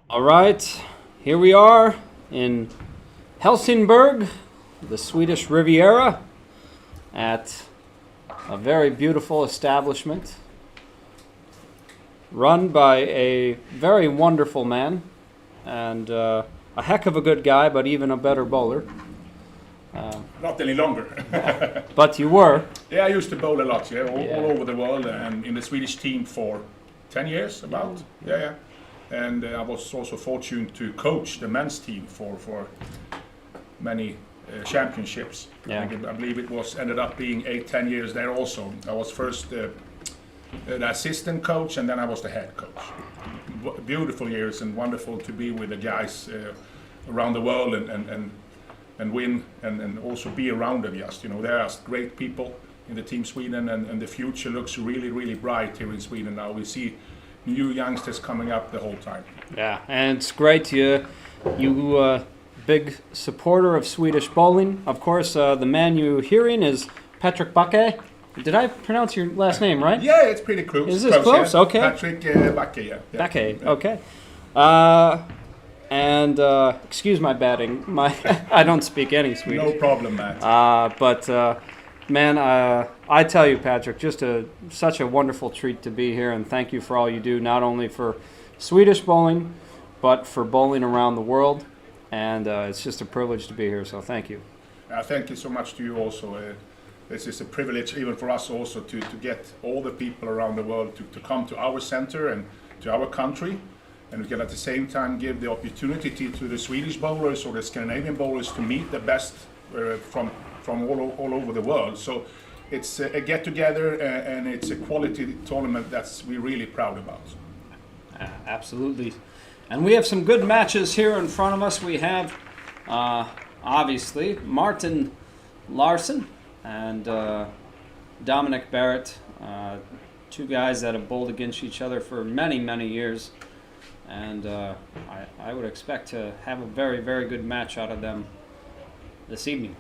All right, here we are in Helsingborg, the Swedish Riviera, at a very beautiful establishment run by a very wonderful man and a heck of a good guy, but even a better bowler. Not any longer. But you were. Yeah, I used to bowl a lot, all over the world, and in the Swedish team for 10 years, about. Yeah. And I was also fortunate to coach the men's team for many championships. Yeah. I believe it ended up being 8-10 years there also. I was first the assistant coach, and then I was the head coach. Beautiful years, and wonderful to be with the guys around the world and win and also be around them. Just they are great people in the team Sweden, and the future looks really, really bright here in Sweden now. We see new youngsters coming up the whole time. Yeah, and it's great. You big supporter of Swedish bowling. Of course, the man you're hearing is Patrick Backe. Did I pronounce your last name right? Yeah, it's pretty close. Is this close? Yeah. Okay. Patrick Backe, yeah. Backe, okay. And excuse my batting. I don't speak any Swedish. No problem, Matt. Man, I tell you, Patrick, just such a wonderful treat to be here, and thank you for all you do, not only for Swedish bowling, but for bowling around the world. And it's just a privilege to be here, so thank you. Thank you so much to you also. This is a privilege even for us also to get all the people around the world to come to our center and to our country. And we can at the same time give the opportunity to the Swedish bowlers or the Scandinavian bowlers to meet the best from all over the world. So it's a get-together and it's a quality tournament that's we're really proud about. Absolutely. And we have some good matches here in front of us. We have, obviously, Martin Larson and Dominic Barrett, two guys that have bowled against each other for many, many years. And I would expect to have a very, very good match out of them this evening.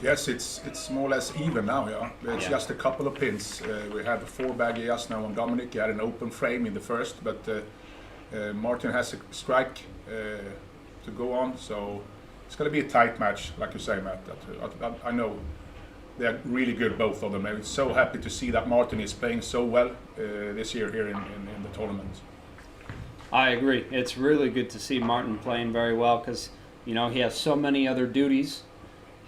Yes, it's more or less even now, yeah. It's just a couple of pins. We have a 4-bagger just now on Dominic. He had an open frame in the first, but Martin has a strike to go on, so it's going to be a tight match, like you say, Matt. I know they're really good, both of them. I'm so happy to see that Martin is playing so well this year here in the tournament. I agree. It's really good to see Martin playing very well because, he has so many other duties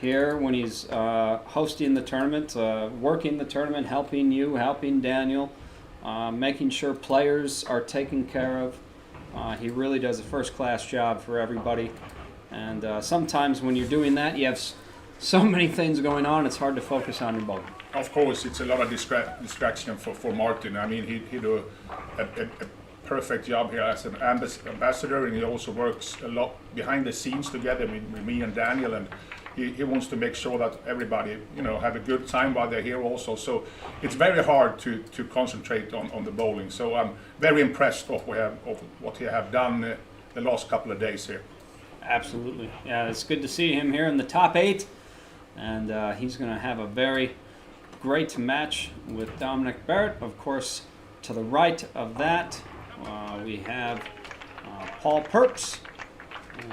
here when he's hosting the tournament, working the tournament, helping you, helping Daniel, making sure players are taken care of. He really does a first-class job for everybody. And sometimes when you're doing that, you have so many things going on, it's hard to focus on your bowling. Of course, it's a lot of distraction for Martin. I mean, he do a perfect job here as an ambassador, and he also works a lot behind the scenes together with me and Daniel, and he wants to make sure that everybody have a good time while they're here also. So it's very hard to concentrate on the bowling. So I'm very impressed of what he have done the last couple of days here. Absolutely. Yeah, it's good to see him here in the top 8, and he's going to have a very great match with Dominic Barrett. Of course, to the right of that, we have Paul Perks,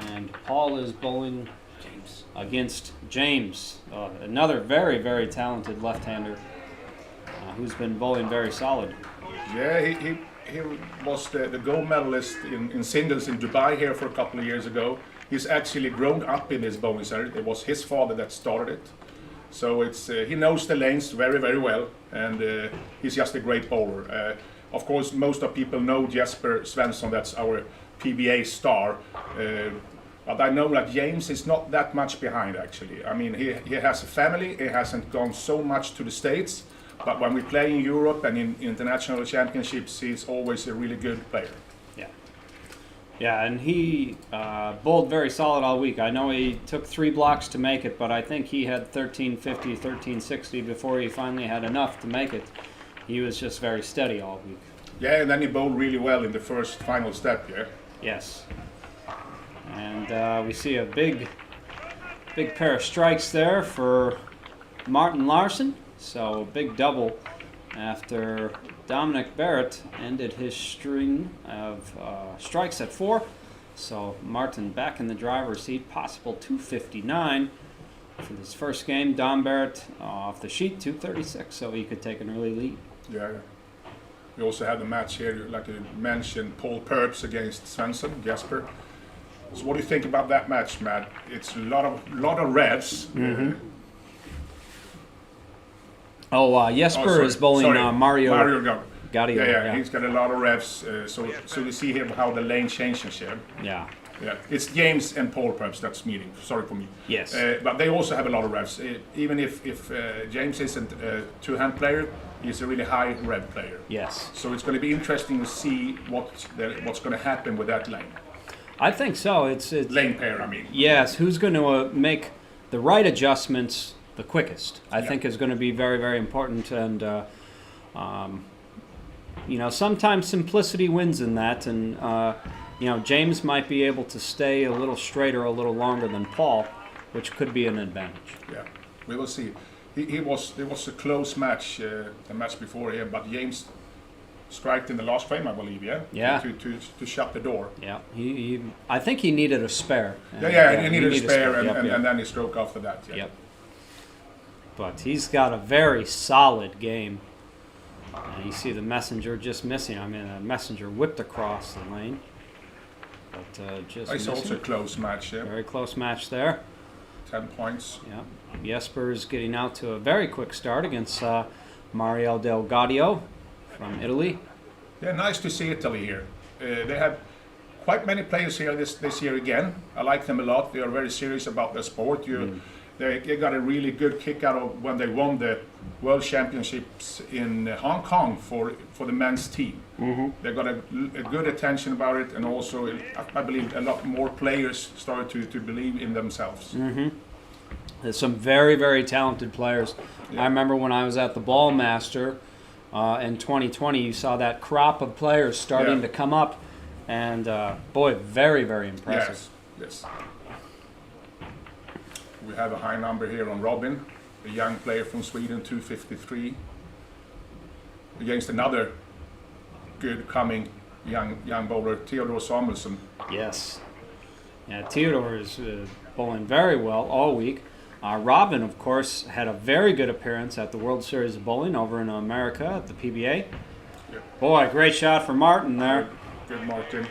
and Paul is bowling against James, another very, very talented left-hander who's been bowling very solid. Yeah, he was the gold medalist in singles in Dubai here for a couple of years ago. He's actually grown up in this bowling center. It was his father that started it. So he knows the lanes very, very well, and he's just a great bowler. Of course, most of people know Jesper Svensson, that's our PBA star. But I know that James is not that much behind, actually. I mean, he has a family, he hasn't gone so much to the States, but when we play in Europe and in international championships, he's always a really good player. Yeah, and he bowled very solid all week. I know he took 3 blocks to make it, but I think he had 1350, 1360 before he finally had enough to make it. He was just very steady all week. Yeah, and then he bowled really well in the first final step, yeah? Yes. And we see a big pair of strikes there for Martin Larson. So a big double after Dominic Barrett ended his string of strikes at 4. So Martin back in the driver's seat, possible 259 for this first game. Dom Barrett off the sheet, 236, so he could take an early lead. Yeah. We also had the match here, like you mentioned, Paul Purps against Svensson, Jesper. So what do you think about that match, Matt? It's a lot of revs. Jesper sorry, is bowling sorry. Mario Gaudio. Yeah, Yeah, he's got a lot of revs. So we see here how the lane changes here. Yeah. Yeah, it's James and Paul Purps that's meeting. Sorry for me. Yes. But they also have a lot of revs. Even if James isn't a two-hand player, he's a really high rev player. Yes. So it's going to be interesting to see what's going to happen with that lane. I think so. It's Lane pair, I mean. Yes. Who's going to make the right adjustments the quickest? I think is going to be very, very important. And sometimes simplicity wins in that. And James might be able to stay a little straighter a little longer than Paul, which could be an advantage. Yeah, we will see. It was a close match, the match before here, but James striked in the last frame, I believe, yeah? Yeah. To shut the door. Yeah, I think he needed a spare. He needed a spare, and then he stroke after that. Yeah. Yep. But he's got a very solid game. And you see the messenger just missing. I mean, the messenger whipped across the lane. But just It's also a close match, yeah. Very close match there. 10 points. Yeah. Jesper's getting out to a very quick start against Mario Del Gaudio from Italy. Yeah, nice to see Italy here. They have quite many players here this year again. I like them a lot. They are very serious about their sport. They got a really good kick out of when they won the World Championships in Hong Kong for the men's team. They got a good attention about it, and also I believe a lot more players started to believe in themselves. There's some very, very talented players. Yeah. I remember when I was at the Ball Master in 2020, you saw that crop of players starting to come up, and boy, very, very impressive. Yes. We have a high number here on Robin, a young player from Sweden, 253, against another good coming young bowler, Theodore Samuelsson. Yes. Yeah, Theodore is bowling very well all week. Robin, of course, had a very good appearance at the World Series of Bowling over in America at the PBA. Yep. Boy, great shot for Martin there. Good Martin.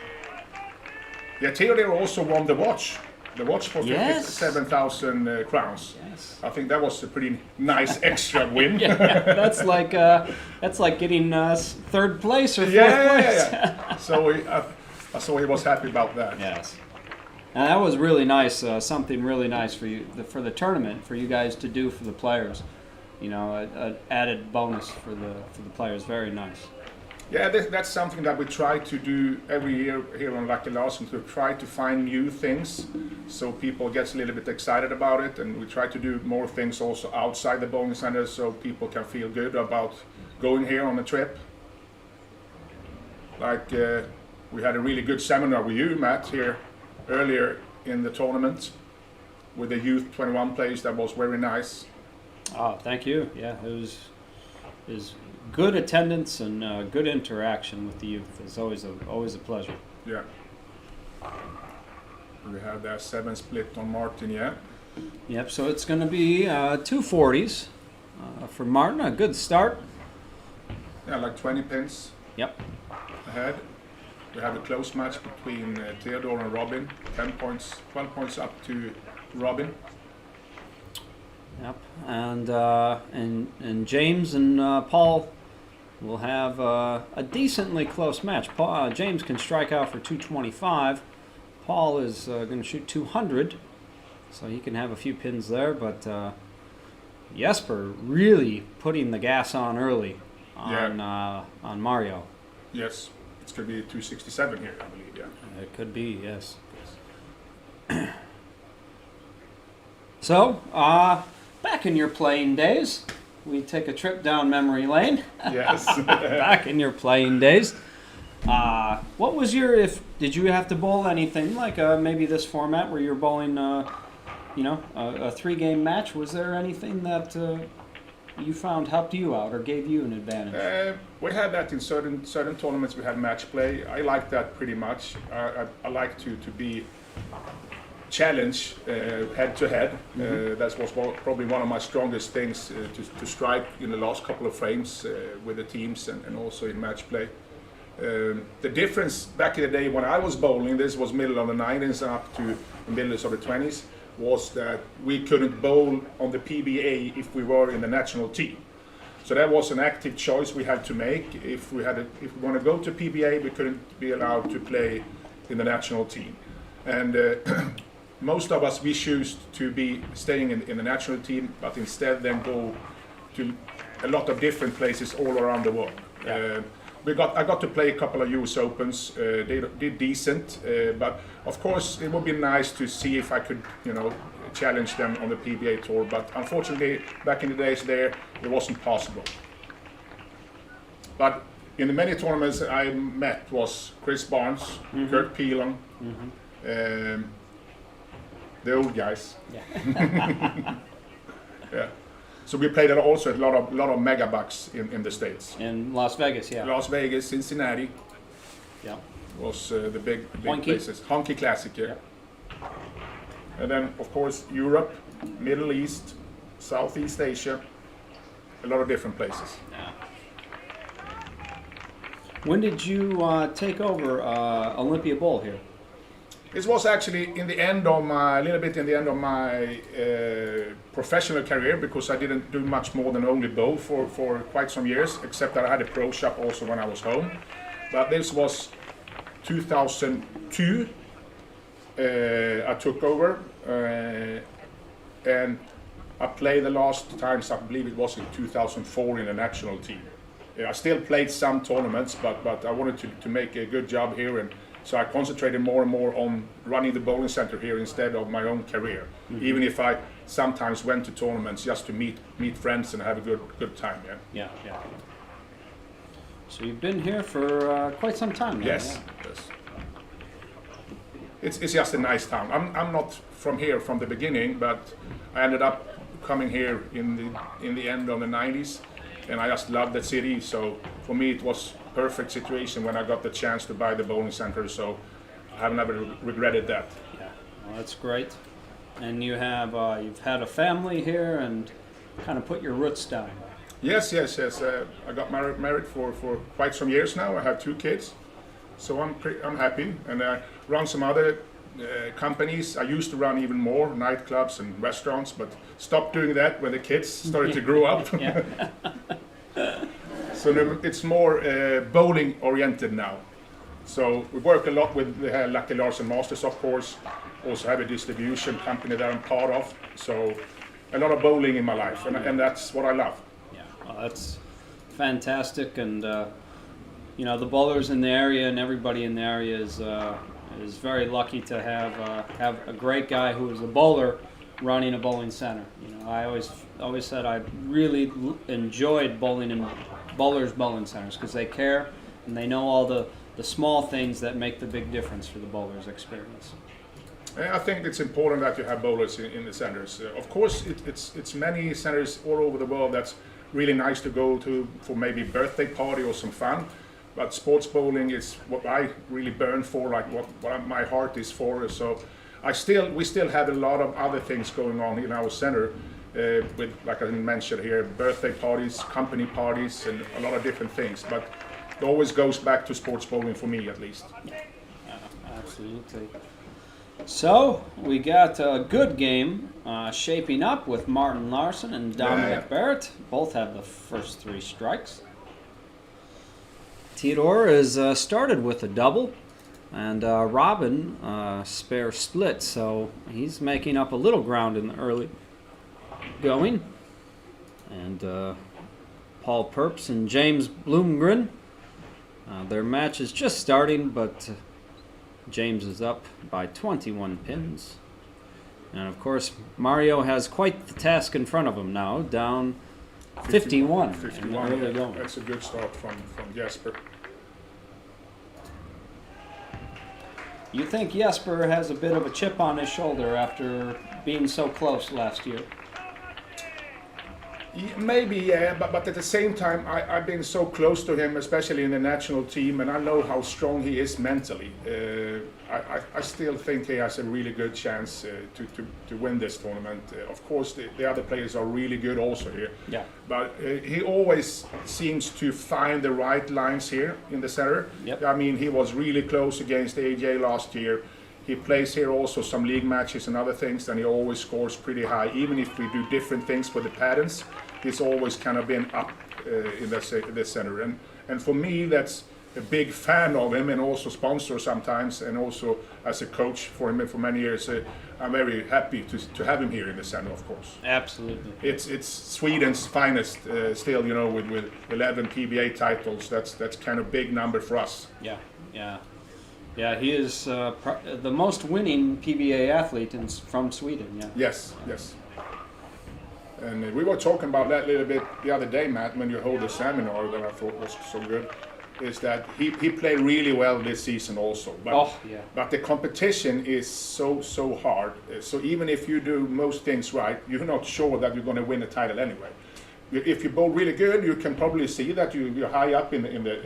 Yeah, Theodore also won the watch. The watch for 57,000 crowns. Yes. I think that was a pretty nice extra win. That's like getting third place or fourth place. Yeah. So I saw he was happy about that. Yes. And that was really nice. Something really nice for you for the tournament for you guys to do for the players. An added bonus for the players. Very nice. Yeah, that's something that we try to do every year here on Lucky Larsen, to try to find new things so people get a little bit excited about it, and we try to do more things also outside the bowling center so people can feel good about going here on a trip. Like we had a really good seminar with you, Matt, here earlier in the tournament with the youth 21 players. That was very nice. Oh, thank you. Yeah, it was good attendance and good interaction with the youth. It's always a pleasure. Yeah. We have that 7 split on Martin, yeah. Yep, so it's going to be 240s for Martin. A good start. Yeah, like 20 pins. Yep. Ahead. We have a close match between Theodore and Robin. 10 points, 12 points up to Robin. Yep, and James and Paul will have a decently close match. James can strike out for 225. Paul is going to shoot 200, so he can have a few pins there. But Jesper really putting the gas on early on Mario. Yes, it's going to be 267 here, I believe. Yeah. It could be, yes. So, back in your playing days, we take a trip down memory lane. Yes. Back in your playing days. What was did you have to bowl anything like maybe this format where you're bowling, a 3-game match? Was there anything that you found helped you out or gave you an advantage? We had that in certain tournaments. We had match play. I like that pretty much. I like to be challenged head to head. That was probably one of my strongest things, to strike in the last couple of frames with the teams and also in match play. The difference back in the day when I was bowling, this was middle of the 90s up to the middle of the 20s, was that we couldn't bowl on the PBA if we were in the national team. So that was an active choice we had to make. If we want to go to PBA, we couldn't be allowed to play in the national team. And most of us, we choose to be staying in the national team, but instead then go to a lot of different places all around the world. Yeah. I got to play a couple of US Opens. They did decent, but of course it would be nice to see if I could, challenge them on the PBA tour. But unfortunately, back in the days there, it wasn't possible. But in the many tournaments I met was Chris Barnes, Kurt Peelan, the old guys. Yeah. Yeah. So we played also a lot of megabucks in the States. In Las Vegas, yeah. Las Vegas, Cincinnati Yeah. was the big Honky. places. Honky Classic, yeah. And then, of course, Europe, Middle East, Southeast Asia, a lot of different places. Yeah. When did you take over Olympia Bowl here? This was actually a little bit in the end of my professional career, because I didn't do much more than only bowl for quite some years, except that I had a pro shop also when I was home. But this was 2002. I took over, and I played the last times, I believe it was in 2004 in the national team. I still played some tournaments, but I wanted to make a good job here, and so I concentrated more and more on running the bowling center here instead of my own career. Even if I sometimes went to tournaments just to meet friends and have a good time. Yeah. Yeah. So you've been here for quite some time now. Yes. Yeah. Yes. It's just a nice town. I'm not from here from the beginning, but I ended up coming here in the end of the 90s, and I just loved the city. So for me, it was perfect situation when I got the chance to buy the bowling center. So I have never regretted that. Yeah. Well, that's great. And you have you've had a family here and kind of put your roots down. Yes. I got married for quite some years now. I have 2 kids, so I'm happy. And I run some other companies. I used to run even more nightclubs and restaurants, but stopped doing that when the kids started to grow up. Yeah. So it's more bowling oriented now. So we work a lot with the Lucky Larsen Masters, of course. Also have a distribution company that I'm part of. So a lot of bowling in my life, and that's what I love. Yeah, well, that's fantastic, and the bowlers in the area and everybody in the area is very lucky to have a great guy who is a bowler running a bowling center. I always said I really enjoyed bowling in bowlers' bowling centers because they care and they know all the small things that make the big difference for the bowlers' experience. I think it's important that you have bowlers in the centers. Of course, it's many centers all over the world that's really nice to go to for maybe birthday party or some fun. But sports bowling is what I really burn for, like what my heart is for. So we still have a lot of other things going on in our center, with, like I mentioned here, birthday parties, company parties, and a lot of different things. But it always goes back to sports bowling for me, at least. Absolutely. So we got a good game shaping up with Martin Larson and Dominic Barrett. Both have the first 3 strikes. Theodore is started with a double, and Robin spare split, so he's making up a little ground in the early going. And Paul Perps and James Bloomgren, their match is just starting, but James is up by 21 pins. And of course, Mario has quite the task in front of him now, down 51. 51, early going. That's a good start from Jesper. You think Jesper has a bit of a chip on his shoulder after being so close last year? Maybe, yeah, but at the same time, I've been so close to him, especially in the national team, and I know how strong he is mentally. I still think he has a really good chance to win this tournament. Of course, the other players are really good also here. Yeah. But he always seems to find the right lines here in the center. Yep. I mean, he was really close against AJ last year. He plays here also some league matches and other things, and he always scores pretty high. Even if we do different things with the patterns, he's always kind of been up in the center. And for me, that's a big fan of him, and also sponsor sometimes, and also as a coach for him for many years. I'm very happy to have him here in the center, of course. Absolutely. It's Sweden's finest still, you know, with 11 PBA titles. That's kind of big number for us. Yeah, yeah. Yeah, he is the most winning PBA athlete from Sweden. Yeah. Yes, yes. And we were talking about that a little bit the other day, Matt, when you hold a seminar that I thought was so good, is that he played really well this season also. But, but the competition is so hard. So even if you do most things right, you're not sure that you're going to win a title anyway. If you bowl really good, you can probably see that you're high up in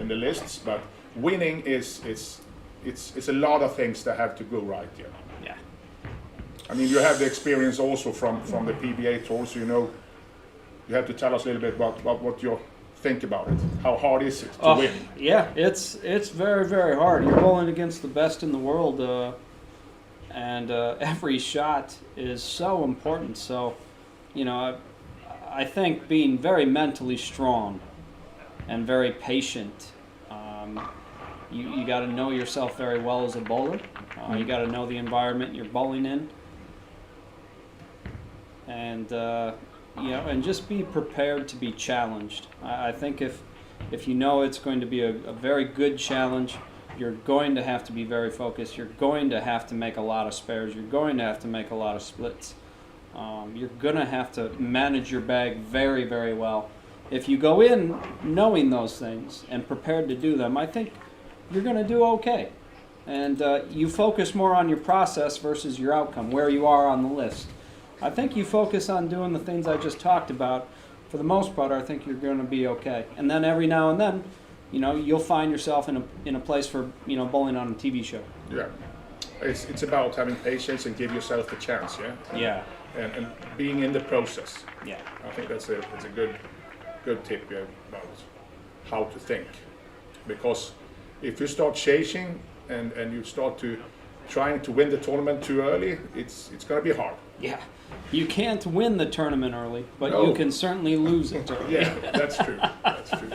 the lists. But winning it's a lot of things that have to go right. Yeah. Yeah. I mean, you have the experience also from the PBA tour, so you know. You have to tell us a little bit about what you think about it. How hard is it to win? Yeah, it's very, very hard. You're bowling against the best in the world, and every shot is so important. So, you know, I think being very mentally strong and very patient. You got to know yourself very well as a bowler. You got to know the environment you're bowling in, and you know, and just be prepared to be challenged. I think if you know it's going to be a very good challenge, you're going to have to be very focused. You're going to have to make a lot of spares. You're going to have to make a lot of splits. You're going to have to manage your bag very, very well. If you go in knowing those things and prepared to do them, I think you're going to do okay. And you focus more on your process versus your outcome, where you are on the list. I think you focus on doing the things I just talked about. For the most part, I think you're going to be okay. And then every now and then, you know, you'll find yourself in a place for, you know, bowling on a TV show. Yeah, it's about having patience and give yourself the chance. Yeah. Yeah. And being in the process. Yeah. I think it's a good tip about how to think, because if you start chasing and you start to trying to win the tournament too early, it's going to be hard. Yeah. You can't win the tournament early, but No. you can certainly lose it early. Yeah, that's true. That's true.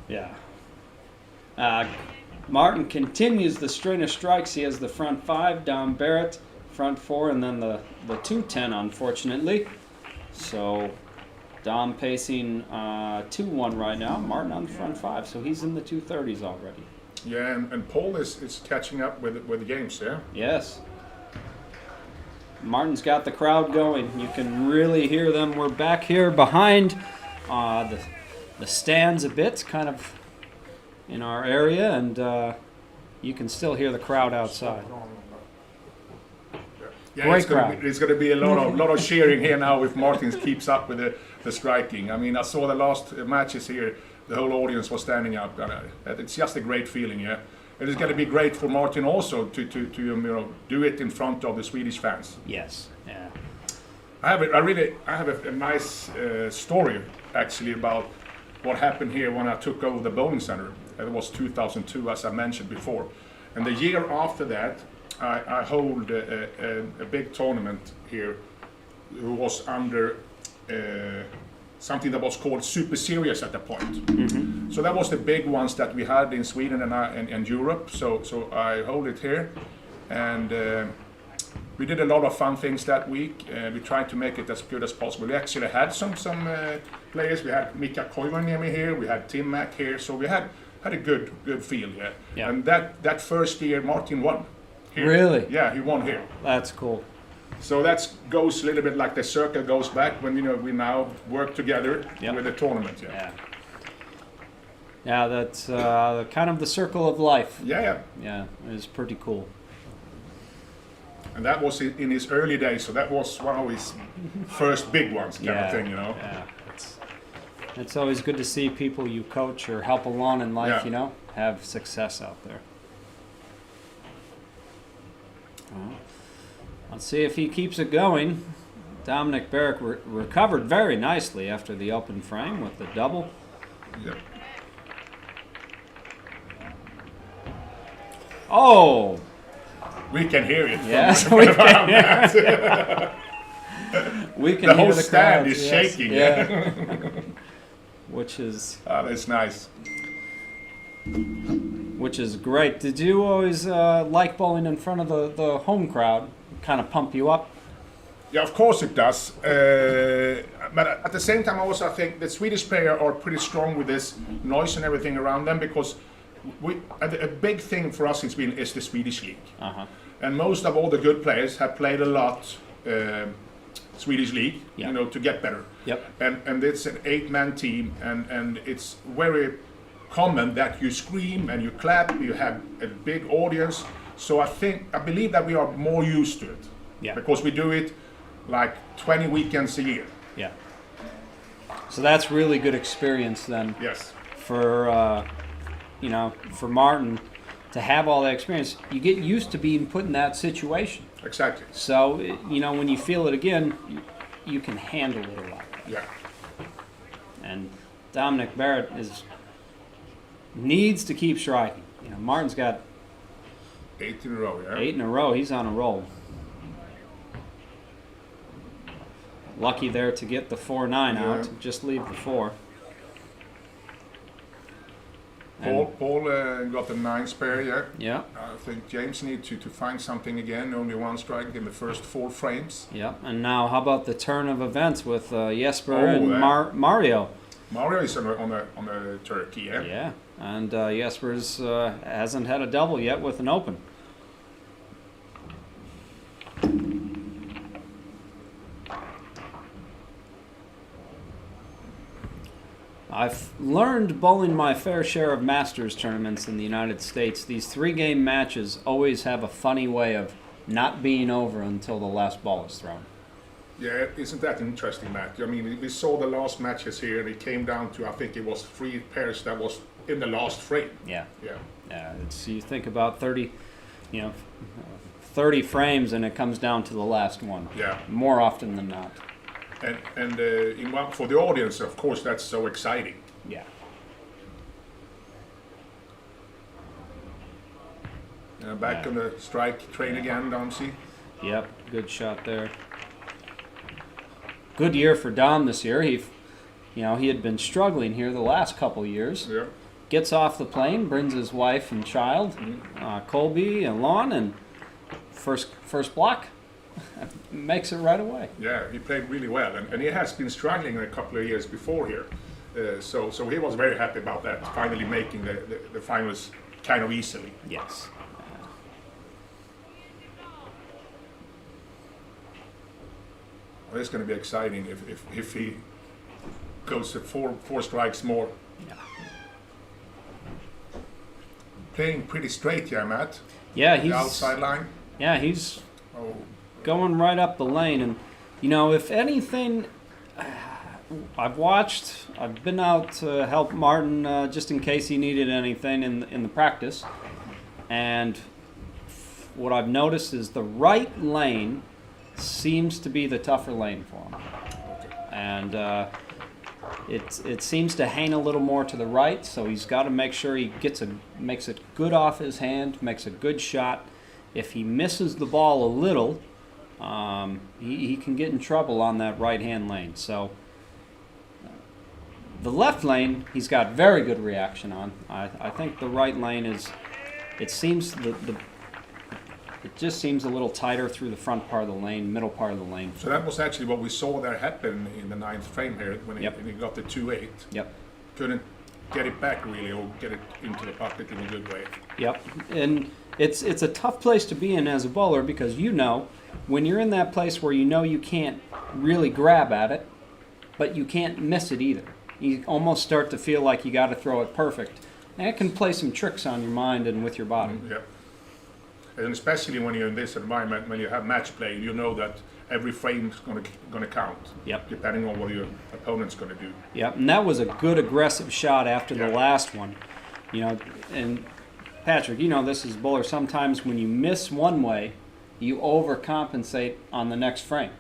Yeah. Martin continues the string of strikes. He has the front five, Dom Barrett, front four, and then the 210, unfortunately. So Dom pacing 2-1 right now. Martin on the front five, so he's in the 230s already. Yeah, and Paul is catching up with the games, yeah? Yes. Martin's got the crowd going. You can really hear them. We're back here behind the stands a bit, kind of in our area, and you can still hear the crowd outside. Yeah, Great it's going to be a lot of cheering here now if Martin keeps up with the striking. I mean, I saw the last matches here. The whole audience was standing up. It's just a great feeling, yeah. It is going to be great for Martin also to you know, do it in front of the Swedish fans. Yes. Yeah. I have a nice story actually about what happened here when I took over the bowling center. It was 2002, as I mentioned before, and the year after that, I hold a big tournament here, who was under something that was called Super Series at that point. Mm-hmm. So that was the big ones that we had in Sweden and Europe. So I hold it here, and we did a lot of fun things that week. We tried to make it as good as possible. We actually had some players. We had Mika Koivaniemi here. We had Tim Mack here. So we had a good feel here. Yeah. And that first year, Martin won. Here. Really? Yeah, he won here. That's cool. So that goes a little bit like the circle goes back when, you know, we now work together with the tournament. Yeah. Yeah, that's kind of the circle of life. Yeah. Yeah, it's pretty cool. And that was in his early days, so that was one of his first big ones, kind of thing, you know. Yeah, it's always good to see people you coach or help along in life, Yeah. you know, have success out there. Well, let's see if he keeps it going. Dominic Barrett recovered very nicely after the open frame with the double. Yeah. Oh! We can hear it. Yes, from we around can. that. We can The hear whole the stand crowds, is yes. shaking. Yeah. which That's nice. is great. Did you always like bowling in front of the home crowd? Kind of pump you up? Yeah, of course it does. But at the same time, also I think the Swedish players are pretty strong with this noise and everything around them, because a big thing for us in Sweden is the Swedish league. Uh-huh. And most of all the good players have played a lot Swedish league, Yeah. you know, to get better. Yep. And it's an 8-man team, and it's very common that you scream and you clap, you have a big audience. So I believe that we are more used to it. Yeah. Because we do it like 20 weekends a year. Yeah. So that's really good experience then Yes. for for Martin to have all that experience. You get used to being put in that situation. Exactly. So when you feel it again, you can handle it a lot better. Yeah. And Dominic Barrett needs to keep striking. Martin's got 8 in a row, yeah. 8 in a row. He's on a roll. Lucky there to get the 4-9 Yeah. out. Just leave the 4. Paul got the 9 spare, yeah. Yeah. I think James needs to find something again. Only 1 strike in the first 4 frames. Yeah. And now, how about the turn of events with Jesper Oh, and that- Mario? Mario is on a turkey, yeah. Yeah. And Jesper's hasn't had a double yet with an open. I've learned bowling my fair share of Masters tournaments in the United States. These 3-game matches always have a funny way of not being over until the last ball is thrown. Yeah, isn't that interesting, Matt? I mean, we saw the last matches here, and it came down to, I think it was 3 pairs that was in the last frame. Yeah. Yeah. You think about 30 frames, and it comes down to the last one. Yeah. More often than not. And for the audience, of course, that's so exciting. Yeah. Back on the strike train again, Domsey. Yep. Good shot there. Good year for Dom this year. He had been struggling here the last couple years. Yeah. Gets off the plane, brings his wife and child, Colby and Lon, and first block, makes it right away. Yeah, he played really well, and he has been struggling a couple of years before here. So he was very happy about that, finally making the finals kind of easily. Yes. Well, it's going to be exciting if he goes to four strikes more. Yeah. Playing pretty straight, yeah, Matt. Yeah, The outside line. Yeah, he's Oh, going right up the lane, and if anything, I've been out to help Martin just in case he needed anything in the practice, and what I've noticed is the right lane seems to be the tougher lane for him, and it seems to hang a little more to the right, so he's got to make sure he makes it good off his hand, makes a good shot. If he misses the ball a little, he can get in trouble on that right-hand lane. So the left lane, he's got very good reaction on. I think the right lane it just seems a little tighter through the front part of the lane, middle part of the lane. so that was actually what we saw there happen in the 9th frame here when Yep. he got the 2-8. Yep. Couldn't get it back really, or get it into the pocket in a good way. Yep. And it's a tough place to be in as a bowler, because when you're in that place where you can't really grab at it, but you can't miss it either. You almost start to feel like you got to throw it perfect. And it can play some tricks on your mind and with your body. Yeah. And especially when you're in this environment, when you have match play, you know that every frame's gonna count. Yep. Depending on what your opponent's gonna do. Yep, and that was a good aggressive shot after the Yeah. last one. You know, and Patrick, you know this as a bowler. Sometimes when you miss one way, you overcompensate on the next frame.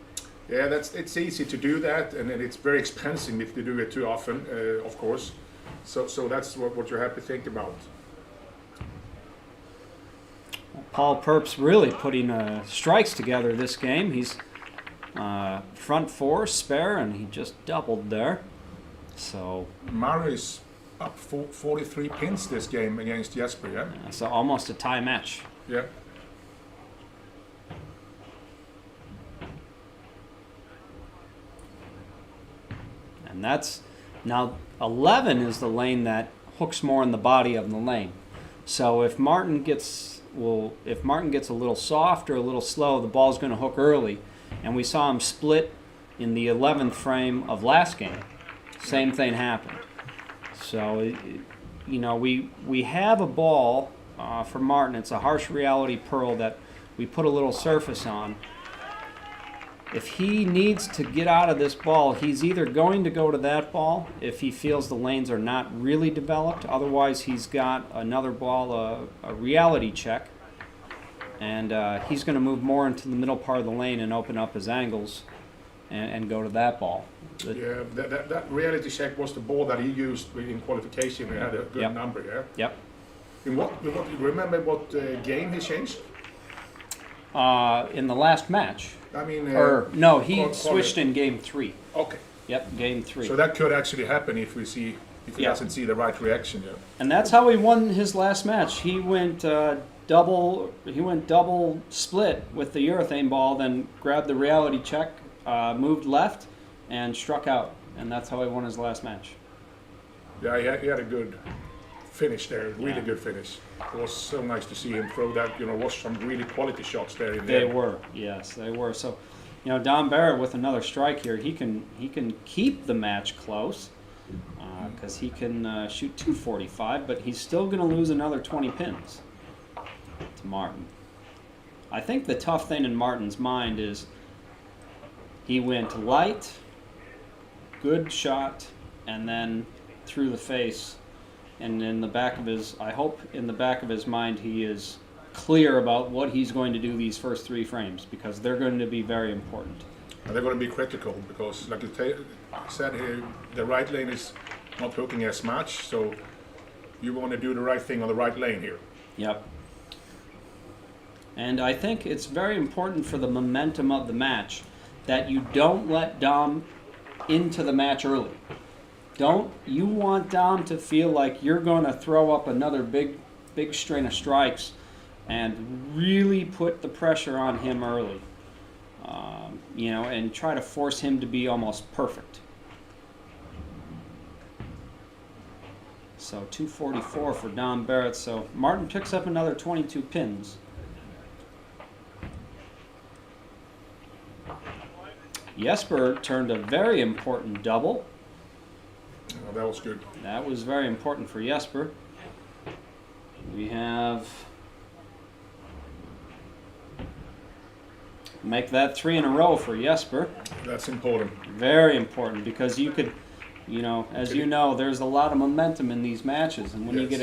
Yeah, it's easy to do that, and it's very expensive if you do it too often, of course. So that's what you have to think about. Paul Purp's really putting strikes together this game. He's front four, spare, and he just doubled there. So Murray's up 43 pins this game against Jesper, yeah? so almost a tie match. Yeah. And that's now 11 is the lane that hooks more in the body of the lane. So if Martin gets a little soft or a little slow, the ball's going to hook early. And we saw him split in the 11th frame of last game. Same thing happened. So you know, we have a ball for Martin. It's a harsh reality pearl that we put a little surface on. If he needs to get out of this ball, he's either going to go to that ball if he feels the lanes are not really developed. Otherwise, he's got another ball, a reality check. And he's going to move more into the middle part of the lane and open up his angles and go to that ball. Yeah, that reality check was the ball that he used in qualification. He had a good Yep. number, yeah? Yep. In what remember what game he changed? In the last match. I mean... No, he quali- switched in game 3. Okay. Yep, game 3. So that could actually happen if he Yeah. doesn't see the right reaction, yeah? And that's how he won his last match. He went double split with the urethane ball, then grabbed the reality check, moved left, and struck out. And that's how he won his last match. Yeah, he had a good finish there, really Yeah. good finish. It was so nice to see him throw that, was some really quality shots there in They there. were, yes, they were. So, Don Barrett with another strike here, he can keep the match close because he can shoot 245, but he's still going to lose another 20 pins to Martin. I think the tough thing in Martin's mind is he went light, good shot, and then through the face. And in the back of I hope in the back of his mind he is clear about what he's going to do these first 3 frames, because they're going to be very important. And they're going to be critical because, like you said here, the right lane is not hooking as much, so you want to do the right thing on the right lane here. Yep. And I think it's very important for the momentum of the match that you don't let Dom into the match early. You want Dom to feel like you're going to throw up another big string of strikes and really put the pressure on him early, and try to force him to be almost perfect. So 244 for Dom Barrett. So Martin picks up another 22 pins. Jesper turned a very important double. Oh, that was good. That was very important for Jesper. We have make that 3 in a row for Jesper. That's important. Very important, because you could, as you know, there's a lot of momentum in these matches, and when you Yes.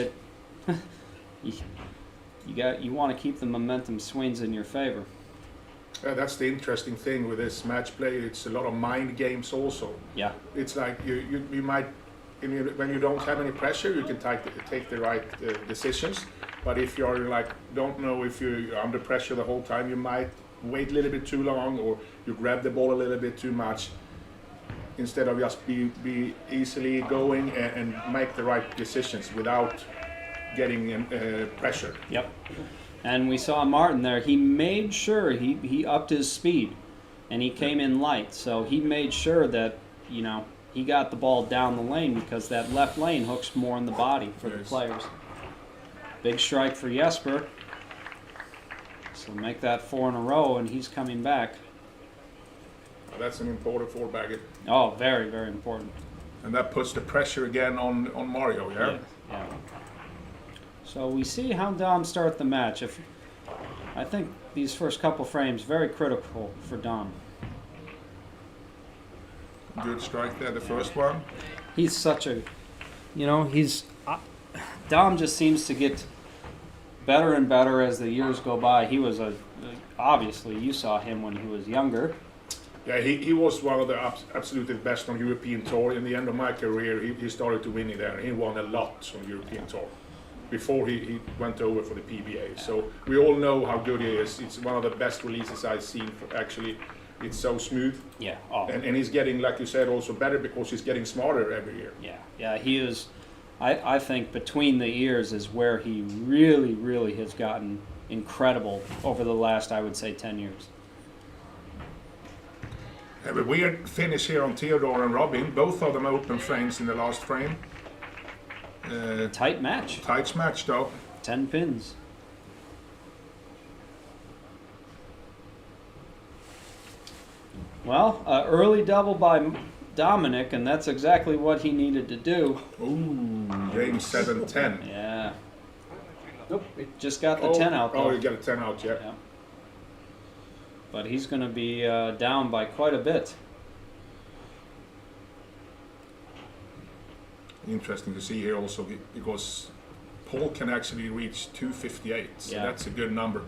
get it, you want to keep the momentum swings in your favor. That's the interesting thing with this match play. It's a lot of mind games also. Yeah. It's like you might, when you don't have any pressure, you can take the right decisions. But if you're don't know if you're under pressure the whole time, you might wait a little bit too long, or you grab the ball a little bit too much, instead of just be easily going and make the right decisions without getting pressure. Yep. And we saw Martin there. He made sure he upped his speed, and he came in light. So he made sure that he got the ball down the lane, because that left lane hooks more in the body for the Yes. players. Big strike for Jesper. So make that 4 in a row, and he's coming back. That's an important 4-bagger. Oh, very, very important. And that puts the pressure again on Mario, yeah? Yeah. So we see how Dom start the match. I think these first couple frames very critical for Dom. Good strike there, the first one. He's such a, Dom just seems to get better and better as the years go by. He was obviously you saw him when he was younger. Yeah, he was one of the absolutely best on European Tour. In the end of my career, he started to win it there. He won a lot on European Tour before he went over for the PBA. So we all know how good he is. It's one of the best releases I've seen. Actually, it's so smooth. Yeah. And he's getting, like you said, also better because he's getting smarter every year. Yeah, he is. I think between the ears is where he really, really has gotten incredible over the last, I would say, 10 years. Have a weird finish here on Theodore and Robin. Both of them open frames in the last frame. Tight match. Tight match though. 10 pins. Well, early double by Dominic, and that's exactly what he needed to do. Ooh, game 7-10. Yeah. Nope, it just got the 10 out though. Oh, you got a 10 out, yeah. But he's going to be down by quite a bit. Interesting to see here also because Paul can actually reach 258, so that's a good number.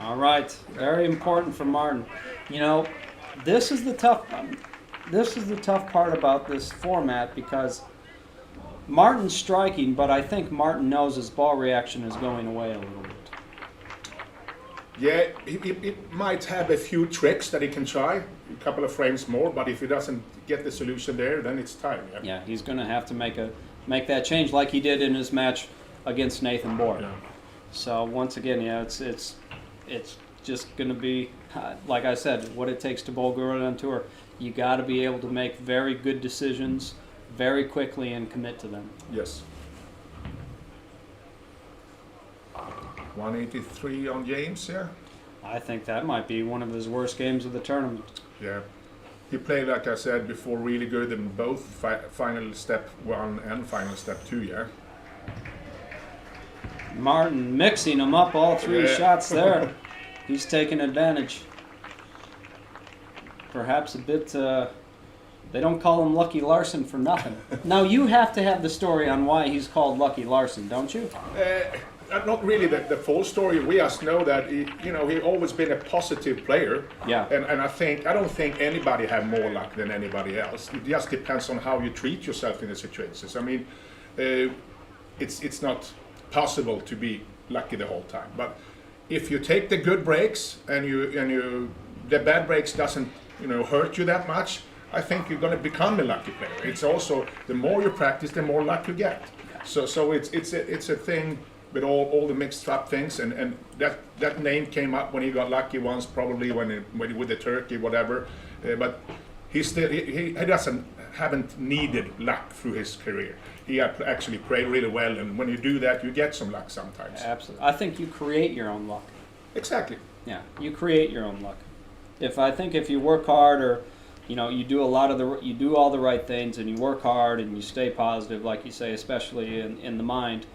All right, very important for Martin. This is the tough part about this format because Martin's striking, but I think Martin knows his ball reaction is going away a little bit. Yeah, he might have a few tricks that he can try, a couple of frames more, but if he doesn't get the solution there, then it's time. Yeah, he's going to have to make that change like he did in his match against Nathan Bohr. Yeah. So once again, it's just going to be, like I said, what it takes to bowl good on tour. You got to be able to make very good decisions very quickly and commit to them. Yes. 183 on James, yeah? I think that might be one of his worst games of the tournament. Yeah. He played, like I said before, really good in both final step 1 and final step 2, yeah? Martin mixing them up, all three shots there. He's taking advantage. Perhaps a bit, they don't call him Lucky Larsen for nothing. Now you have to have the story on why he's called Lucky Larsen, don't you? Not really the full story. We just know that he always been a positive player. Yeah. And I don't think anybody have more luck than anybody else. It just depends on how you treat yourself in the situations. I mean, it's not possible to be lucky the whole time. But if you take the good breaks and the bad breaks doesn't hurt you that much, I think you're going to become a lucky player. It's also the more you practice, the more luck you get. So it's a thing with all the mixed up things, and that name came up when he got lucky once, probably when with the turkey, whatever. But he haven't needed luck through his career. He actually played really well, and when you do that, you get some luck sometimes. Absolutely. I think you create your own luck. Exactly. Yeah, you create your own luck. If you work hard, or you do all the right things, and you work hard, and you stay positive, like you say, especially in the mind,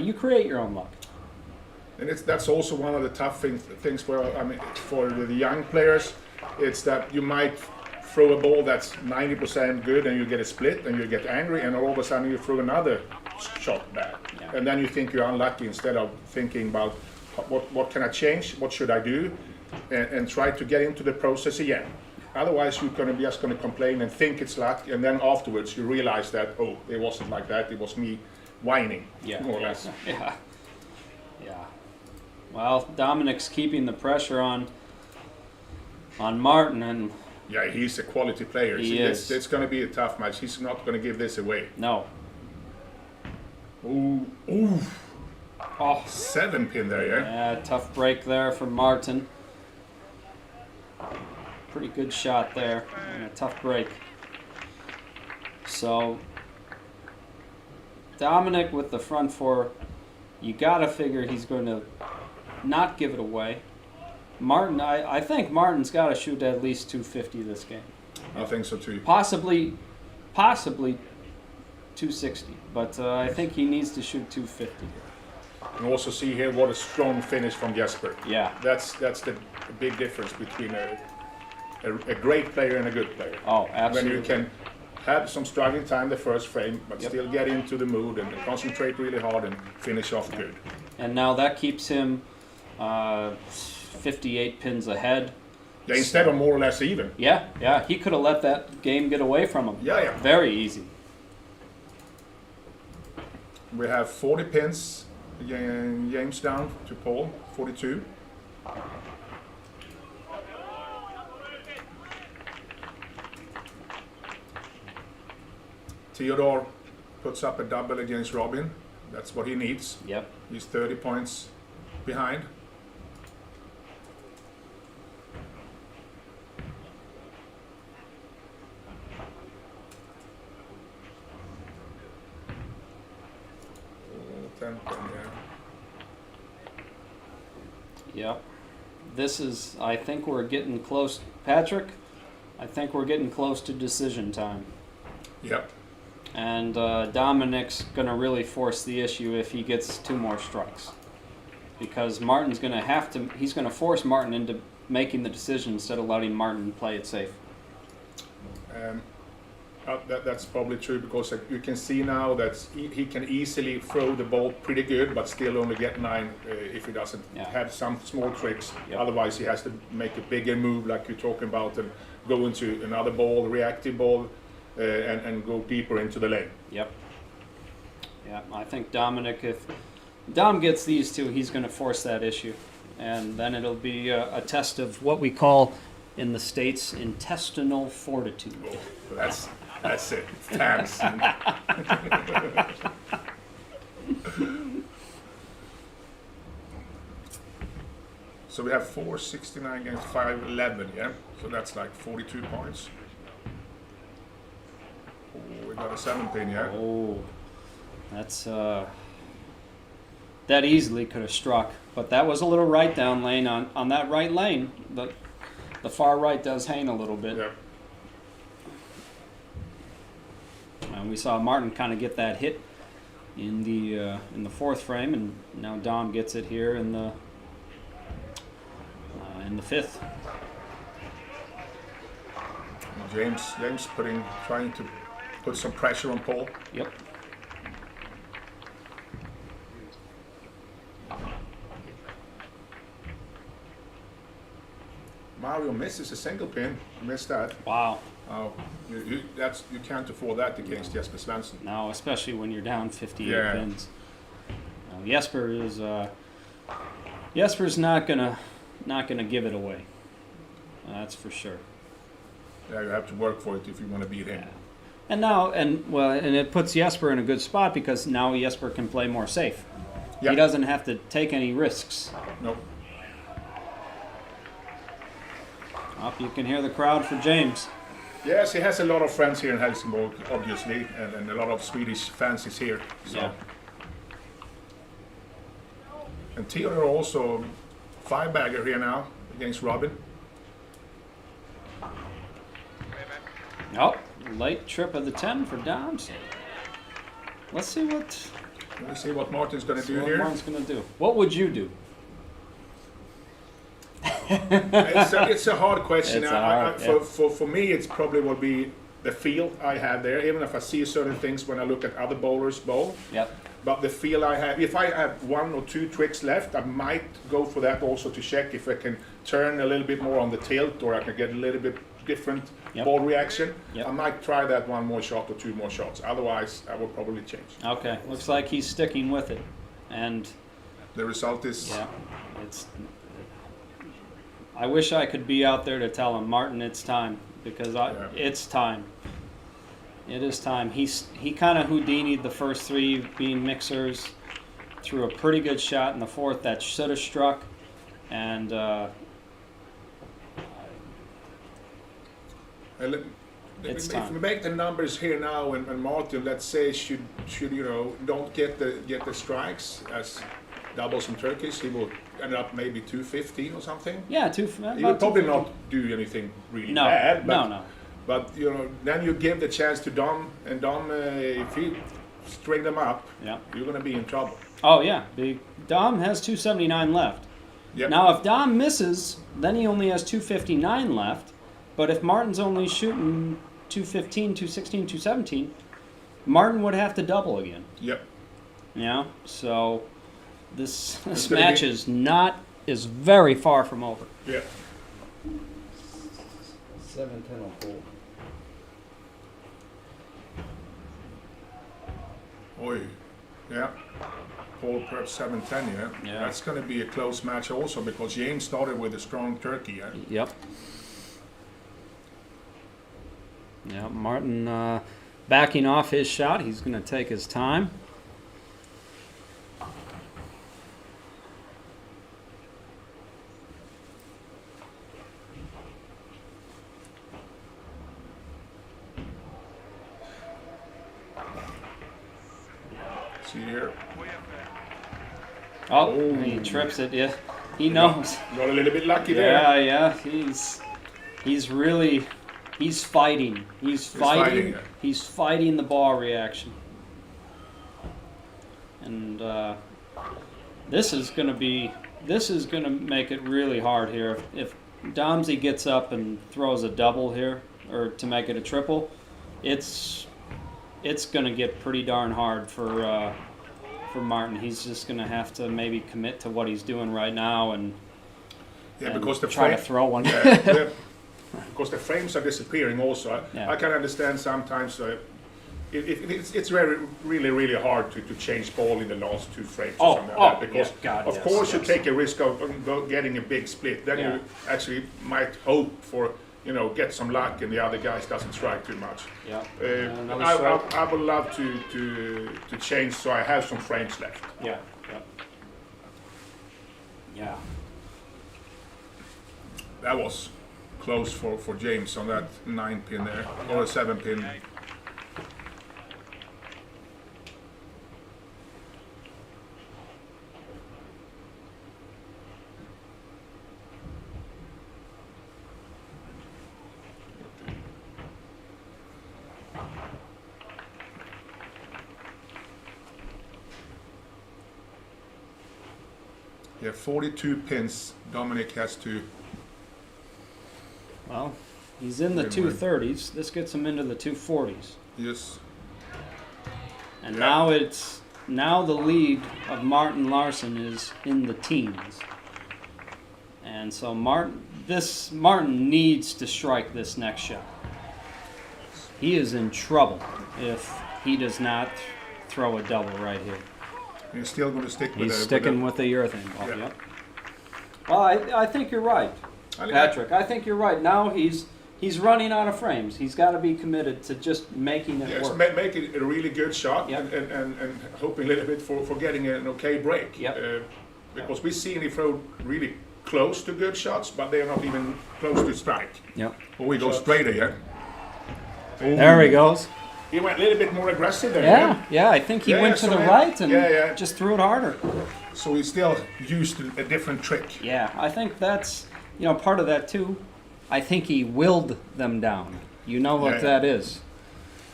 you create your own luck. And that's also one of the tough things for the young players. It's that you might throw a ball that's 90% good, and you get a split, and you get angry, and all of a sudden you throw another shot bad, and then you think you're unlucky instead of thinking about what can I change, what should I do, and try to get into the process again. Otherwise, you're just going to complain and think it's luck, and then afterwards you realize that, oh, it wasn't like that, it was me whining, more or less. Yeah. Well, Dominic's keeping the pressure on Martin, and yeah, he's a quality player. He is. It's going to be a tough match. He's not going to give this away. No. Ooh. Oh, 7 pin there, yeah? Yeah, tough break there for Martin. Pretty good shot there, and a tough break. So, Dominic with the front four, you gotta figure he's going to not give it away. Martin, I think Martin's got to shoot at least 250 this game. I think so too. Possibly 260, but I think he needs to shoot 250. And also see here what a strong finish from Jesper. Yeah. That's the big difference between a great player and a good player. Oh, absolutely. When you can have some struggling time the first frame, but Yep. still get into the mood and concentrate really hard and finish off good. And now that keeps him 58 pins ahead. Yeah, instead of more or less even. Yeah. He could have let that game get away from him. Yeah. Very easy. We have 40 pins. James down to Paul, 42. Theodore puts up a double against Robin. That's what he needs. Yep. He's 30 points behind. Oh, 10 pin, yeah. Yep. This is, I think we're getting close. Patrick, I think we're getting close to decision time. Yep. And Dominic's going to really force the issue if he gets 2 more strikes. Because Martin's going to have to, he's going to force Martin into making the decision instead of letting Martin play it safe. That's probably true because you can see now that he can easily throw the ball pretty good, but still only get 9 if he doesn't have some small tricks. Yep. Otherwise, he has to make a bigger move, like you're talking about, and go into another ball, reactive ball, and go deeper into the lane. Yep. Yeah, I think Dominic, if Dom gets these 2, he's going to force that issue. And then it'll be a test of what we call in the States intestinal fortitude. Oh, that's it. Thanks. So we have 469 against 511, yeah? So that's like 42 points. Oh, we got a 7 pin, yeah? Oh, that's that easily could have struck, but that was a little right down lane on that right lane. The far right does hang a little bit. Yeah. And we saw Martin kind of get that hit in the 4th frame, and now Dom gets it here in the 5th. James trying to put some pressure on Paul. Yep. Mario misses a single pin. Missed that. Wow. Oh, you can't afford that against Jesper Svensson. No, especially when you're down 58 Yeah. pins. Jesper is Jesper's not gonna give it away. That's for sure. Yeah, you have to work for it if you want to beat him. Yeah. And now, and it puts Jesper in a good spot because now Jesper can play more safe. Yep. He doesn't have to take any risks. Nope. Oh, you can hear the crowd for James. Yes, he has a lot of friends here in Helsingborg, obviously, and a lot of Swedish fans is here. So. Yeah. And Theodore also 5-bagger here now against Robin. Oh, late trip of the 10 for Doms. Let's see what Martin's going to do here. Martin's going to do. What would you do? It's a hard question. It's hard, yeah. For me, it's probably will be the feel I have there. Even if I see certain things when I look at other bowlers bowl. Yep. But the feel I have, if I have 1 or 2 tricks left, I might go for that also to check if I can turn a little bit more on the tilt, or I can get a little bit different ball reaction. Yep. I might try that 1 more shot or 2 more shots. Otherwise, I will probably change. Okay, looks like he's sticking with it, and The result is it's. I wish I could be out there to tell him, Martin, it's time, because it's time. It is time. He kind of Houdini'd the first 3 being mixers, threw a pretty good shot in the 4th that should have struck, and it's if time. we make the numbers here now, and Martin, let's say, should don't get the strikes as doubles and turkeys, he will end up maybe 250 or something. Yeah, He will probably not do anything really bad. But, no. But then you give the chance to Dom, and Dom, if he string them up, you're going to be in trouble. Oh yeah, Dom has 279 left. Yep. Now, if Dom misses, then he only has 259 left. But if Martin's only shooting 215, 216, 217, Martin would have to double again. Yep. Yeah. So this match is very far from over. Yeah. 7-10 on four. Oi. Yeah. Paul perhaps 7-10, yeah. Yeah. That's going to be a close match also because James started with a strong turkey, yeah. Yep. Yeah, Martin backing off his shot. He's going to take his time. See here. Oh, he trips it. Yeah, he knows. Got a little bit lucky there. Yeah. He's really fighting. He's fighting. yeah. He's fighting the ball reaction. And this is gonna make it really hard here. If Domsey gets up and throws a double here, or to make it a triple, it's gonna get pretty darn hard for Martin. He's just gonna have to maybe commit to what he's doing right now and Because the try to throw one. yeah, because the frames are disappearing also. Yeah. I can understand sometimes it's really hard to change ball in the last two frames or something like that, because of course you take a risk of getting a big split, then you actually might hope for get some luck and the other guys doesn't strike too much. Yeah. I would love to change so I have some frames left. Yeah. That was close for James on that 9-pin there, or a 7-pin. Yeah, 42 pins. Dominic has to. Well, he's in the 230s. This gets him into the 240s. Yes. And now the lead of Martin Larson is in the teens. And so Martin needs to strike this next shot. He is in trouble if he does not throw a double right here. He's still going to stick with He's sticking with the urethane ball. Yeah. Yep. Well, I think you're right, Patrick. I think you're right. Now he's running out of frames. He's got to be committed to just making it work. Make it a really good shot, Yep. and hoping a little bit for getting an okay break. Yep. Because we see him throw really close to good shots, but they are not even close to strike. Yep. Or we go straighter, yeah. There he goes. He went a little bit more aggressive there. Yeah. I think he went to the right and just threw it harder. So he still used a different trick. Yeah, I think that's part of that too. I think he willed them down. You know what that is.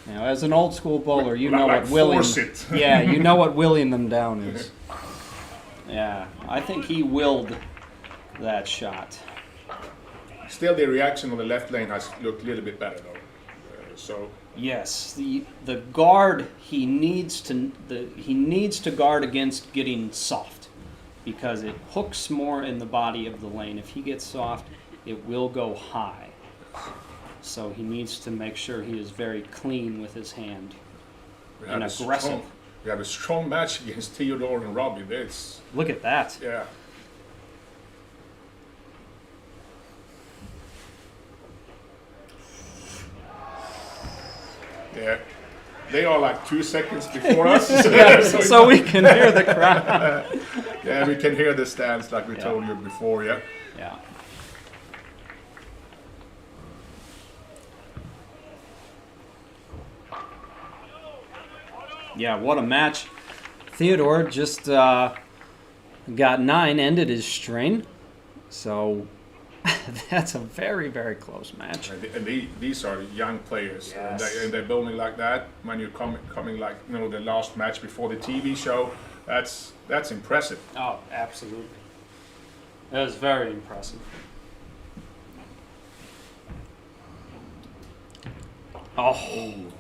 As an old school bowler, you know what willing. Force it. Yeah, you know what willing them down is. Yeah, I think he willed that shot. Still, the reaction on the left lane has looked a little bit better though. Yes, the guard he needs to guard against getting soft, because it hooks more in the body of the lane. If he gets soft, it will go high. So he needs to make sure he is very clean with his hand and aggressive. We have a strong match against Theodore and Robbie. Look at that. Yeah. Yeah, they are like 2 seconds before us. So we can hear the crowd. Yeah, we can hear the stands like we told you before, yeah. Yeah. Yeah, what a match. Theodore just got 9, ended his string. So that's a very, very close match. And these are young players, Yes. and they're bowling like that. When you're coming like the last match before the TV show, That's impressive. Oh, absolutely. That was very impressive. Oh,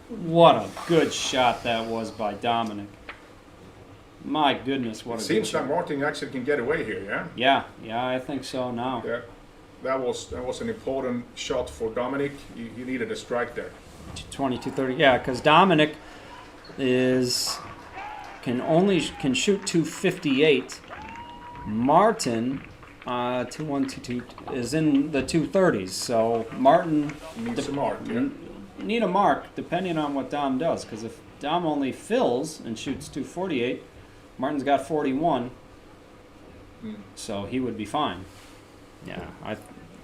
what a good shot that was by Dominic. My goodness, what a good Seems shot. like Martin actually can get away here, yeah? Yeah, I think so now. Yeah. That was an important shot for Dominic. He needed a strike there. 22-30. Yeah, because Dominic can shoot 258. Martin 2-1-2-2 is in the 230s. So Martin Needs a mark, yeah. need a mark depending on what Dom does. Because if Dom only fills and shoots 248, Martin's got 41. So he would be fine. Yeah,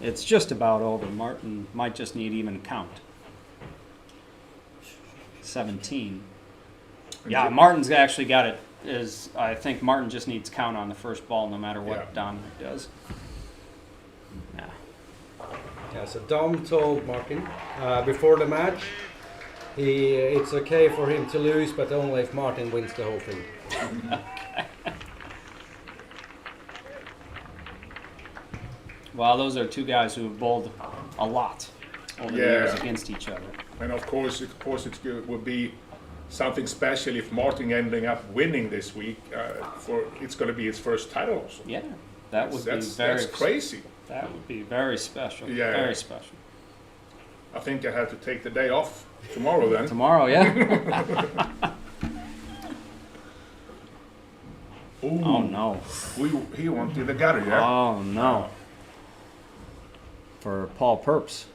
it's just about over. Martin might just need even count. 17. Yeah, Martin's actually got it. I think Martin just needs count on the first ball, no matter what Dominic does. Yeah. Yeah, so Dom told Martin before the match, it's okay for him to lose, but only if Martin wins the whole thing. Well, those are two guys who have bowled a lot over the years against each other. And of course, it would be something special if Martin ending up winning this week. It's going to be his first title also. Yeah, that would be that's crazy. That would be very special. Yeah. Very special. I think I have to take the day off tomorrow then. Tomorrow, yeah. Ooh, Oh no. he went in the gutter, yeah? Oh no. For Paul Purps.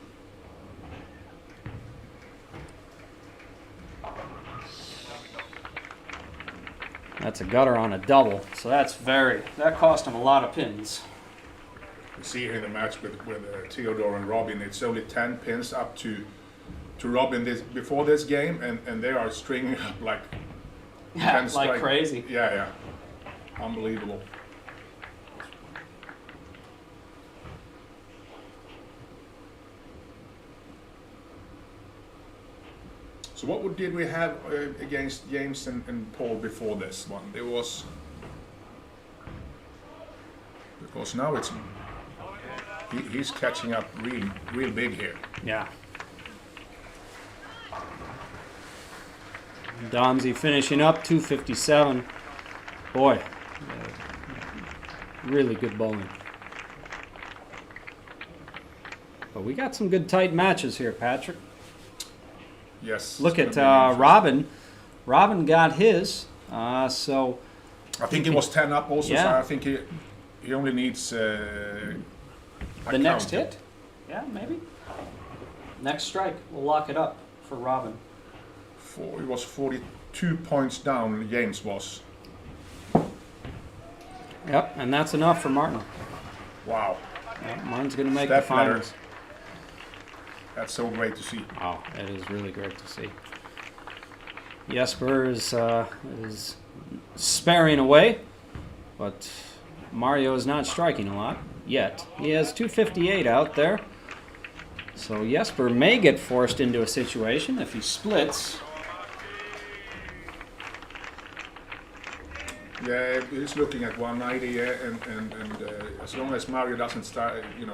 That's a gutter on a double, so that cost him a lot of pins. You see here in the match with Theodore and Robin, it's only 10 pins up to Robin before this game, and they are stringing up like 10 like crazy. Yeah. Unbelievable. So what did we have against James and Paul before this one? There was, because now he's catching up real big here. Yeah. Domsey finishing up 257. Boy, really good bowling. But we got some good tight matches here, Patrick. Yes. Look at Robin. Robin got his. So I think he was 10 up also. Yeah. So I think he only needs the next hit. Yeah, maybe. Next strike. We'll lock it up for Robin. He was 42 points down. James was. Yep, and that's enough for Martin. Wow. Yep, Martin's going to make Step the finals. That's so great to see. Oh, it is really great to see. Jesper is sparing away, but Mario is not striking a lot yet. He has 258 out there. So Jesper may get forced into a situation if he splits. Yeah, he's looking at 190, and as long as Mario doesn't start, we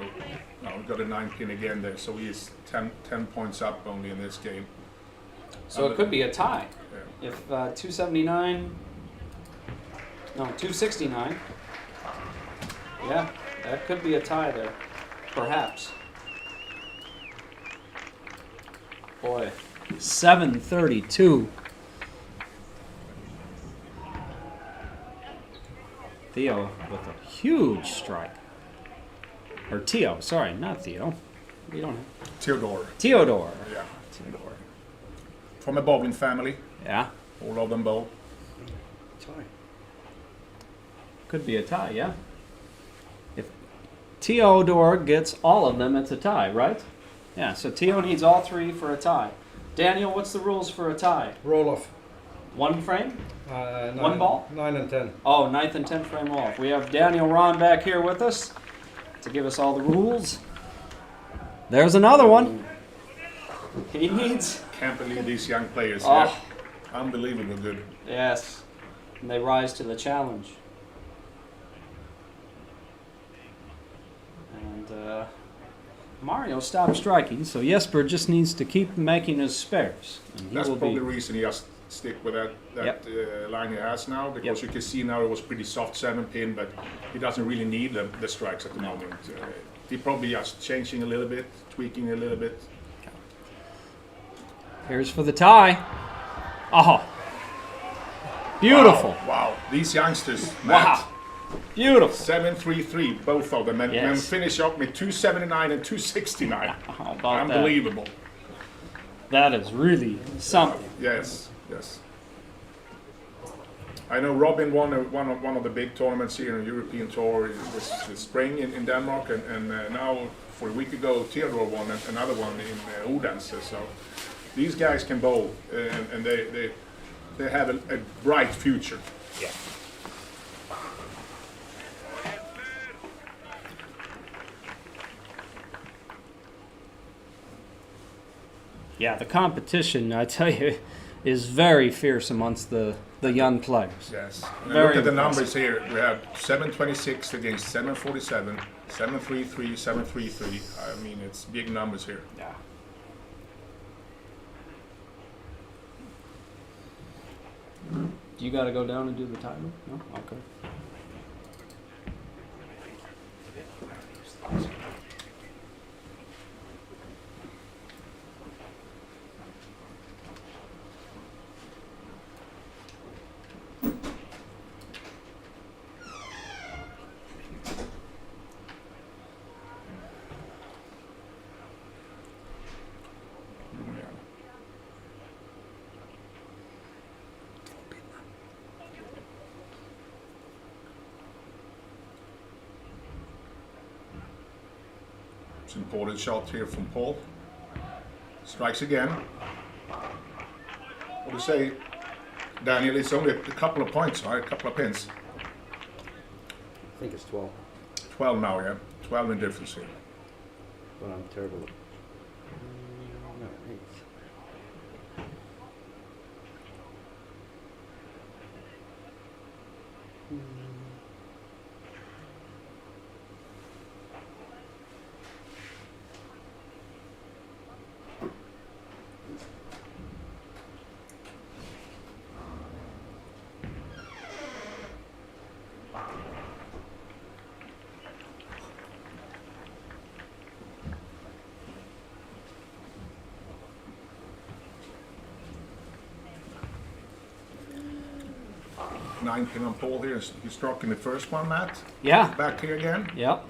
got a 9 pin again there, so he's 10 points up only in this game. So it could be a tie. Yeah. If 269. Yeah, that could be a tie there, perhaps. Boy, 732. Theo with a huge strike. Or Theo, sorry, not Theo. We don't have Theodore. Theodore. Yeah. Theodore. From a bowling family, Yeah, all of them bowl. Tie. could be a tie, yeah. If Theodore gets all of them, it's a tie, right? Yeah, so Theo needs all three for a tie. Daniel, what's the rules for a tie? Roll off. One frame? 9, One ball? 9 and 10. Oh, 9th and 10th frame off. We have Daniel Ron back here with us to give us all the rules. There's another one. He needs... Can't believe these young players. Oh. Yeah. Unbelievable good. Yes. and they rise to the challenge. And Mario stopped striking, so Jesper just needs to keep making his spares. And he That's will probably be, the reason he has stick with that Yep. line he has now, because Yep. you can see now it was pretty soft 7-pin, but he doesn't really need the strikes at the No. moment. He probably just changing a little bit, tweaking a little bit. Here's for the tie. Oh, beautiful. Wow. These youngsters, Wow. Matt, Beautiful. 7-3-3, both of them, and Yes. finish up with 279 and 269. How about that? Unbelievable. That is really something. Yes, yes. I know Robin won one of the big tournaments here in the European Tour this spring in Denmark, and now for a week ago Theodore won another one in Odense. So these guys can bowl, and they have a bright future. Yeah. Yeah, the competition, I tell you, is very fierce amongst the young players. Yes. And Very look at the impressive. numbers here. We have 726 against 747, 733, 733. I mean, it's big numbers here. Yeah. You got to go down and do the timer? No? Okay. It's an important shot here from Paul. Strikes again. What do you say, Daniel? It's only a couple of points, right? A couple of pins. I think it's 12, 12 now, yeah? 12 in difference here. but I'm terrible. No, 8. Nine pin on Paul here. He struck in the first one, Matt. Yeah. Back here again. Yep.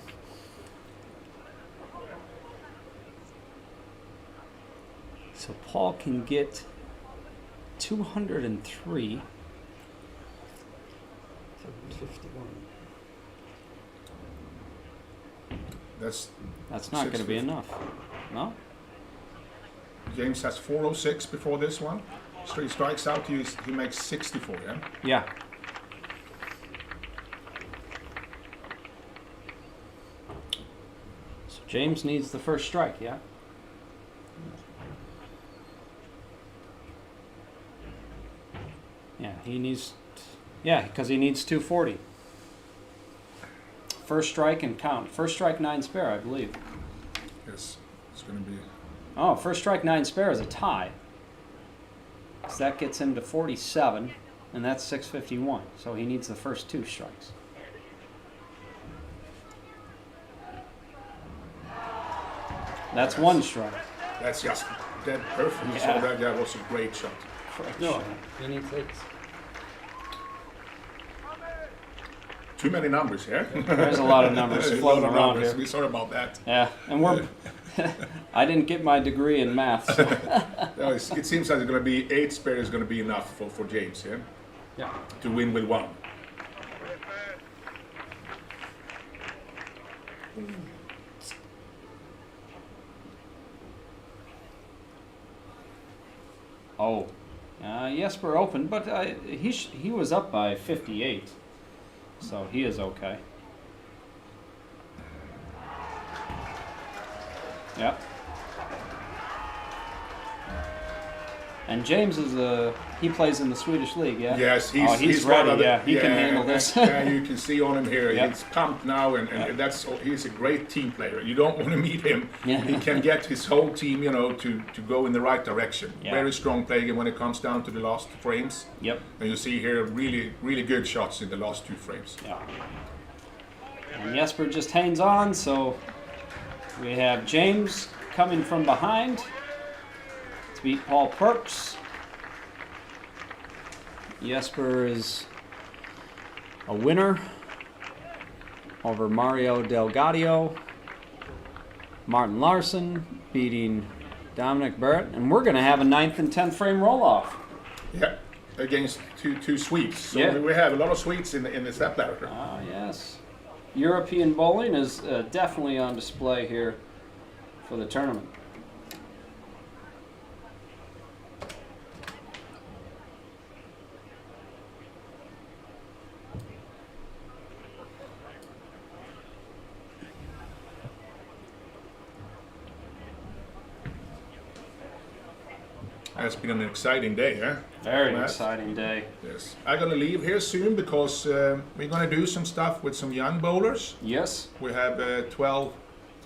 So Paul can get 203. 751. That's That's not going to be 650. enough. No? James has 406 before this one. So he strikes out. He makes 64. Yeah. Yeah. So James needs the first strike, yeah? Yeah, he needs... Yeah, because he needs 240. First strike and count. First strike, 9 spare, I believe. Yes. It's going to be. Oh, first strike, 9 spare is a tie. So that gets him to 47, and that's 651. So he needs the first 2 strikes. That's 1 strike. That's just dead perfect. Yeah. So that was a great shot. No, he needs 8. Too many numbers here. There's a lot of numbers A lot floating of around numbers. here. We sorry about that. Yeah, and we're... I didn't get my degree in math. So. No, it seems like it's going to be 8 spare is going to be enough for James, yeah, Yeah. to win with 1. Oh, Jesper opened, but he was up by 58, so he is okay. Yep. And James is he plays in the Swedish league, yeah? Yes, he's one ready, of the- yeah. He can handle this. Yeah, you can see on him here. Yep. He's pumped now, and he's a great team player. You don't want to meet him. Yeah. He can get his whole team, to go in the right direction. Yeah. Very strong player when it comes down to the last frames. Yep. And you see here really, really good shots in the last 2 frames. Yeah. And Jesper just hangs on, so we have James coming from behind to beat Paul Perks. Jesper is a winner over Mario Delgadio. Martin Larson beating Dominic Barrett. And we're going to have a 9th and 10th frame roll-off. Yeah, against two Swedes. So Yeah. we have a lot of Swedes in the step ladder. Ah, yes. European bowling is definitely on display here for the tournament. It's been an exciting day, huh? Very Matt? exciting day. Yes. I'm gonna leave here soon because we're gonna do some stuff with some young bowlers. Yes. We have 12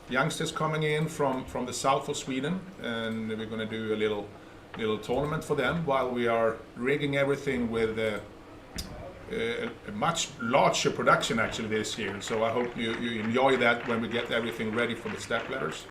youngsters coming in from the south of Sweden, and we're gonna do a little tournament for them while we are rigging everything with a much larger production actually this year. So I hope you enjoy that when we get everything ready for the step ladders.